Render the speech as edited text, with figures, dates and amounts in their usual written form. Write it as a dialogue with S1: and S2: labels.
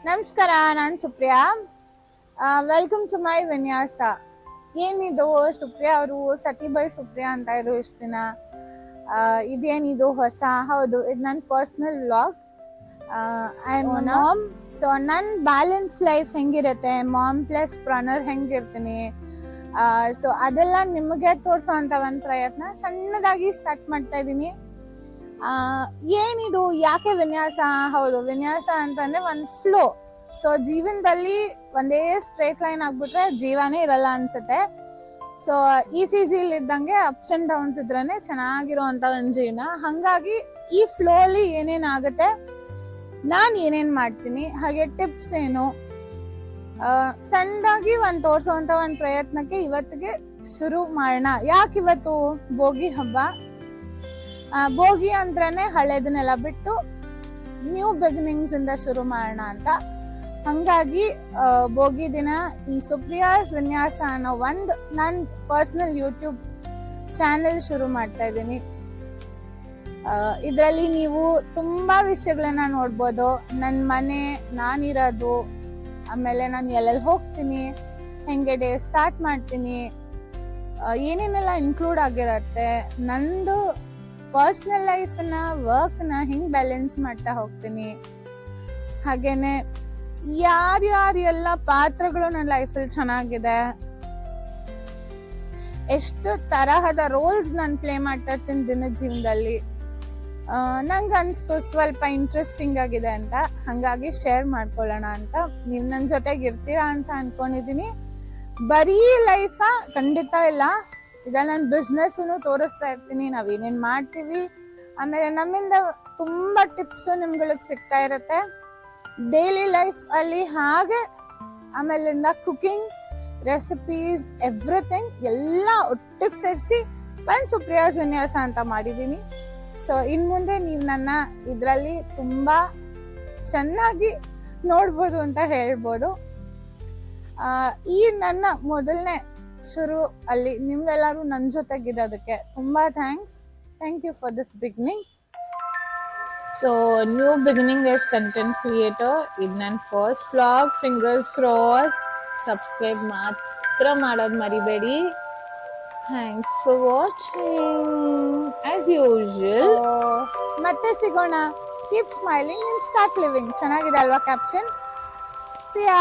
S1: ನಮಸ್ಕಾರ, ನಾನು Supriya. Welcome to my ವಿನ್ಯಾಸ. ಏನಿದು ಸುಪ್ರಿಯಾ ಅವರು ಸತಿ ಬೈ ಸುಪ್ರಿಯಾ ಅಂತ ಇರೋ ಇಷ್ಟು ದಿನ. ಇದೇನಿದು ಹೊಸ? ಹೌದು, ಇದು ನನ್ನ personal vlog. I am mom. So ನನ್ನ ಬ್ಯಾಲೆನ್ಸ್ ಲೈಫ್ ಹೆಂಗಿರುತ್ತೆ, ಮಾಮ್ ಪ್ಲಸ್ ಪ್ರನರ್ ಹೆಂಗಿರ್ತೀನಿ, ಸೊ ಅದೆಲ್ಲ ನಿಮಗೆ ತೋರಿಸೋಂಥ ಒಂದು ಪ್ರಯತ್ನ ಸಣ್ಣದಾಗಿ ಸ್ಟಾರ್ಟ್ ಮಾಡ್ತಾ ಇದ್ದೀನಿ. ಏನಿದು, ಯಾಕೆ ವಿನ್ಯಾಸ? ಹೌದು, ವಿನ್ಯಾಸ ಅಂತಂದ್ರೆ ಒಂದು ಫ್ಲೋ. ಸೊ ಜೀವನದಲ್ಲಿ ಒಂದೇ ಸ್ಟ್ರೇಟ್ ಲೈನ್ ಆಗ್ಬಿಟ್ರೆ ಜೀವನೇ ಇರಲ್ಲ ಅನ್ಸುತ್ತೆ. ಸೊ ECG ಇದ್ದಂಗೆ ಅಪ್ಸ್ ಅಂಡ್ ಡೌನ್ಸ್ ಇದ್ರೇನೆ ಚೆನ್ನಾಗಿರುವಂತ ಒಂದು ಜೀವನ. ಹಂಗಾಗಿ ಈ ಫ್ಲೋ ಅಲ್ಲಿ ಏನೇನಾಗುತ್ತೆ, ನಾನು ಏನೇನ್ ಮಾಡ್ತೀನಿ, ಹಾಗೆ ಟಿಪ್ಸ್ ಏನು, ಸಣ್ಣದಾಗಿ ಒಂದು ತೋರ್ಸೋಂತ ಒಂದು ಪ್ರಯತ್ನಕ್ಕೆ ಇವತ್ತಿಗೆ ಶುರು ಮಾಡೋಣ. ಯಾಕೆ ಇವತ್ತು ಭೋಗಿ ಹಬ್ಬ. ಭೋಗಿ ಅಂದ್ರೇನೆ ಹಳೇದನ್ನೆಲ್ಲ ಬಿಟ್ಟು ನ್ಯೂ ಬಿಗಿನಿಂಗ್ಸ್ ಇಂದ ಶುರು ಮಾಡೋಣ ಅಂತ. ಹಂಗಾಗಿ ಭೋಗಿ ದಿನ ಈ ಸುಪ್ರಿಯಾಸ್ ವಿನ್ಯಾಸ ಅನ್ನೋ ಒಂದು ನನ್ನ ಪರ್ಸನಲ್ ಯೂಟ್ಯೂಬ್ ಚಾನೆಲ್ ಶುರು ಮಾಡ್ತಾ ಇದ್ದೀನಿ. ಇದರಲ್ಲಿ ನೀವು ತುಂಬಾ ವಿಷಯಗಳನ್ನ ನೋಡ್ಬೋದು. ನನ್ನ ಮನೆ, ನಾನಿರೋದು, ಆಮೇಲೆ ನಾನು ಎಲ್ಲೆಲ್ಲಿ ಹೋಗ್ತೀನಿ, ಹೆಂಗೆ ಡೇ ಸ್ಟಾರ್ಟ್ ಮಾಡ್ತೀನಿ, ಏನೇನೆಲ್ಲ ಇನ್ಕ್ಲೂಡ್ ಆಗಿರತ್ತೆ, ನಂದು ಪರ್ಸ್ನಲ್ ಲೈಫ್ನ ವರ್ಕ್ನ ಹೆಂಗೆ ಬ್ಯಾಲೆನ್ಸ್ ಮಾಡ್ತಾ ಹೋಗ್ತೀನಿ, ಹಾಗೇನೆ ಯಾರ್ಯಾರು ಎಲ್ಲ ಪಾತ್ರಗಳು ನನ್ನ ಲೈಫಲ್ಲಿ ಚೆನ್ನಾಗಿದೆ, ಎಷ್ಟು ತರಹದ ರೋಲ್ಸ್ ನಾನು ಪ್ಲೇ ಮಾಡ್ತಾ ಇರ್ತೀನಿ ದಿನ ಜೀವನದಲ್ಲಿ. ನಂಗೆ ಅನಿಸ್ತು ಸ್ವಲ್ಪ ಇಂಟ್ರೆಸ್ಟಿಂಗ್ ಆಗಿದೆ ಅಂತ, ಹಾಗಾಗಿ ಶೇರ್ ಮಾಡ್ಕೊಳ್ಳೋಣ ಅಂತ. ನೀವು ನನ್ನ ಜೊತೆಗೆ ಇರ್ತೀರಾ ಅಂತ ಅನ್ಕೊಂಡಿದ್ದೀನಿ. ಬರೀ ಲೈಫಾ? ಖಂಡಿತ ಇಲ್ಲ. ಈಗ ನಾನು ಬಿಸ್ನೆಸ್ಸನ್ನು ತೋರಿಸ್ತಾ ಇರ್ತೀನಿ, ನಾವೇನೇನು ಮಾಡ್ತೀವಿ, ಆಮೇಲೆ ನಮ್ಮಿಂದ ತುಂಬ ಟಿಪ್ಸು ನಿಮ್ಗಳಿಗೆ ಸಿಗ್ತಾ ಇರುತ್ತೆ ಡೈಲಿ ಲೈಫ್ ಅಲ್ಲಿ. ಹಾಗೆ ಆಮೇಲಿಂದ ಕುಕಿಂಗ್ ರೆಸಿಪೀಸ್ ಎವ್ರಿಥಿಂಗ್ ಎಲ್ಲ ಒಟ್ಟಿಗೆ ಸೇರಿಸಿ ಒಂದು ಸುಪ್ರಿಯಾಸ್ ವಿನ್ಯಾಸ ಅಂತ ಮಾಡಿದ್ದೀನಿ. ಸೊ ಇನ್ನು ಮುಂದೆ ನೀವು ನನ್ನ ಇದರಲ್ಲಿ ತುಂಬ ಚೆನ್ನಾಗಿ ನೋಡ್ಬೋದು ಅಂತ ಹೇಳ್ಬೋದು. ಈ ನನ್ನ ಮೊದಲನೇ ಶುರು ಅಲ್ಲಿ ನಿಮ್ಮೆಲ್ಲರೂ ನನ್ನ ಜೊತೆಗಿರೋದಕ್ಕೆ ತುಂಬ thank you for this beginning. So new beginning as content creator, ಇದು ನನ್ನ first vlog. Fingers crossed. Subscribe ಮಾತ್ರ ಮಾಡೋದು ಮರಿಬೇಡಿ. Thanks for watching as usual. ಮತ್ತೆ ಸಿಗೋಣ. Keep smiling and start living. ಚೆನ್ನಾಗಿದೆ ಅಲ್ವಾ ಕ್ಯಾಪ್ಷನ್? ಸಿಯಾ.